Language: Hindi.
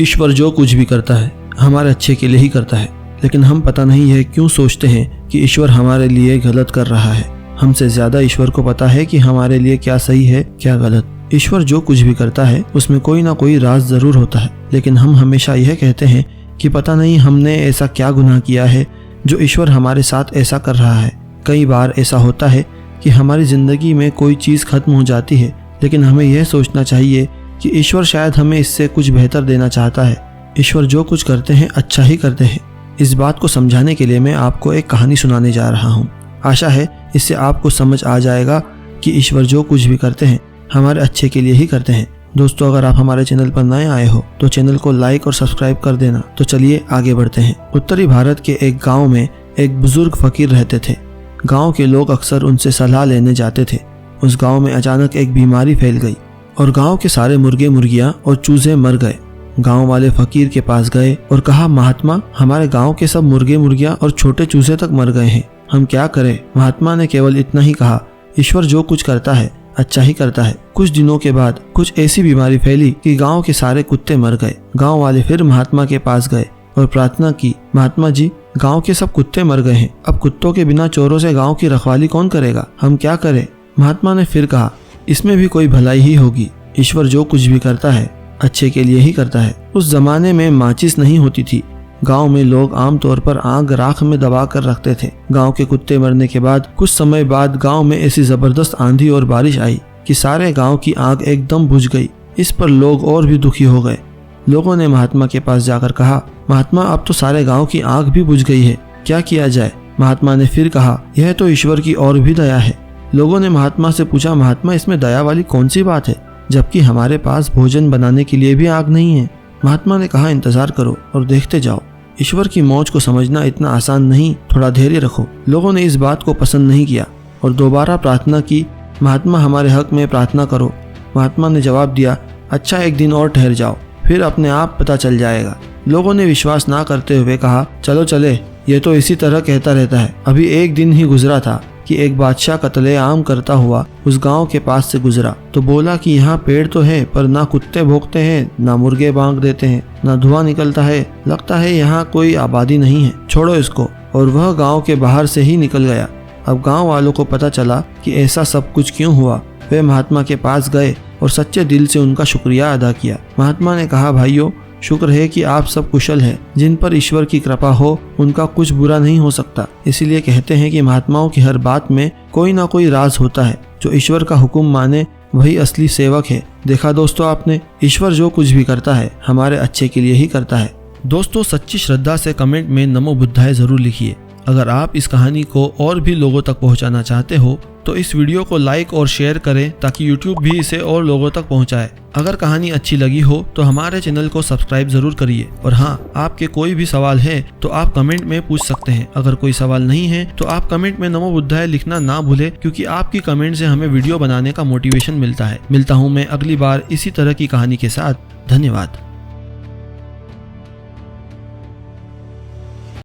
ईश्वर जो कुछ भी करता है हमारे अच्छे के लिए ही करता है, लेकिन हम पता नहीं है क्यों सोचते हैं कि ईश्वर हमारे लिए गलत कर रहा है। हमसे ज्यादा ईश्वर को पता है कि हमारे लिए क्या सही है क्या गलत। ईश्वर जो कुछ भी करता है उसमें कोई ना कोई राज जरूर होता है, लेकिन हम हमेशा यह कहते हैं कि पता नहीं हमने ऐसा क्या गुनाह किया है जो ईश्वर हमारे साथ ऐसा कर रहा है। कई बार ऐसा होता है कि हमारी जिंदगी में कोई चीज़ खत्म हो जाती है, लेकिन हमें यह सोचना चाहिए कि ईश्वर शायद हमें इससे कुछ बेहतर देना चाहता है। ईश्वर जो कुछ करते हैं अच्छा ही करते हैं। इस बात को समझाने के लिए मैं आपको एक कहानी सुनाने जा रहा हूँ। आशा है इससे आपको समझ आ जाएगा कि ईश्वर जो कुछ भी करते हैं हमारे अच्छे के लिए ही करते हैं। दोस्तों, अगर आप हमारे चैनल पर नए आए हो तो चैनल को लाइक और सब्सक्राइब कर देना। तो चलिए आगे बढ़ते हैं। उत्तरी भारत के एक गांव में एक बुजुर्ग फकीर रहते थे। गांव के लोग अक्सर उनसे सलाह लेने जाते थे। उस गांव में अचानक एक बीमारी फैल गई और गांव के सारे मुर्गे मुर्गियां और चूजे मर गए। गांव वाले फकीर के पास गए और कहा, महात्मा, हमारे गांव के सब मुर्गे मुर्गियां और छोटे चूजे तक मर गए हैं, हम क्या करें? महात्मा ने केवल इतना ही कहा, ईश्वर जो कुछ करता है अच्छा ही करता है। कुछ दिनों के बाद कुछ ऐसी बीमारी फैली कि गांव के सारे कुत्ते मर गए। गांव वाले फिर महात्मा के पास गए और प्रार्थना की, महात्मा जी, गांव के सब कुत्ते मर गए हैं, अब कुत्तों के बिना चोरों से गांव की रखवाली कौन करेगा, हम क्या करें? महात्मा ने फिर कहा, इसमें भी कोई भलाई ही होगी। ईश्वर जो कुछ भी करता है अच्छे के लिए ही करता है। उस जमाने में माचिस नहीं होती थी। गांव में लोग आमतौर पर आग राख में दबा कर रखते थे। गांव के कुत्ते मरने के बाद कुछ समय बाद गांव में ऐसी जबरदस्त आंधी और बारिश आई कि सारे गांव की आग एकदम बुझ गई। इस पर लोग और भी दुखी हो गए। लोगों ने महात्मा के पास जाकर कहा, महात्मा, अब तो सारे गांव की आग भी बुझ गई है, क्या किया जाए? महात्मा ने फिर कहा, यह तो ईश्वर की और भी दया है। लोगों ने महात्मा से पूछा, महात्मा, इसमें दया वाली कौन सी बात है, जबकि हमारे पास भोजन बनाने के लिए भी आग नहीं है? महात्मा ने कहा, इंतजार करो और देखते जाओ। ईश्वर की मौज को समझना इतना आसान नहीं, थोड़ा धैर्य रखो। लोगों ने इस बात को पसंद नहीं किया और दोबारा प्रार्थना की, महात्मा, हमारे हक में प्रार्थना करो। महात्मा ने जवाब दिया, अच्छा, एक दिन और ठहर जाओ, फिर अपने आप पता चल जाएगा। लोगों ने विश्वास ना करते हुए कहा, चलो चले, ये तो इसी तरह कहता रहता है। अभी एक दिन ही गुजरा था कि एक बादशाह कत्ले आम करता हुआ उस गांव के पास से गुजरा तो बोला कि यहाँ पेड़ तो है, पर ना कुत्ते भौंकते हैं, ना मुर्गे बांग देते हैं, ना धुआं निकलता है, लगता है यहाँ कोई आबादी नहीं है, छोड़ो इसको। और वह गांव के बाहर से ही निकल गया। अब गांव वालों को पता चला कि ऐसा सब कुछ क्यों हुआ। वे महात्मा के पास गए और सच्चे दिल से उनका शुक्रिया अदा किया। महात्मा ने कहा, भाइयों, शुक्र है कि आप सब कुशल हैं। जिन पर ईश्वर की कृपा हो उनका कुछ बुरा नहीं हो सकता। इसीलिए कहते हैं कि महात्माओं की हर बात में कोई ना कोई राज होता है। जो ईश्वर का हुक्म माने वही असली सेवक है। देखा दोस्तों आपने, ईश्वर जो कुछ भी करता है हमारे अच्छे के लिए ही करता है। दोस्तों, सच्ची श्रद्धा से कमेंट में नमो बुद्धाय जरूर लिखिए। अगर आप इस कहानी को और भी लोगों तक पहुंचाना चाहते हो तो इस वीडियो को लाइक और शेयर करें ताकि YouTube भी इसे और लोगों तक पहुंचाए। अगर कहानी अच्छी लगी हो तो हमारे चैनल को सब्सक्राइब जरूर करिए। और हाँ, आपके कोई भी सवाल है तो आप कमेंट में पूछ सकते हैं। अगर कोई सवाल नहीं है तो आप कमेंट में नमो बुद्धाय लिखना ना भूले, क्योंकि आपकी कमेंट से हमें वीडियो बनाने का मोटिवेशन मिलता है। मिलता हूँ मैं अगली बार इसी तरह की कहानी के साथ। धन्यवाद।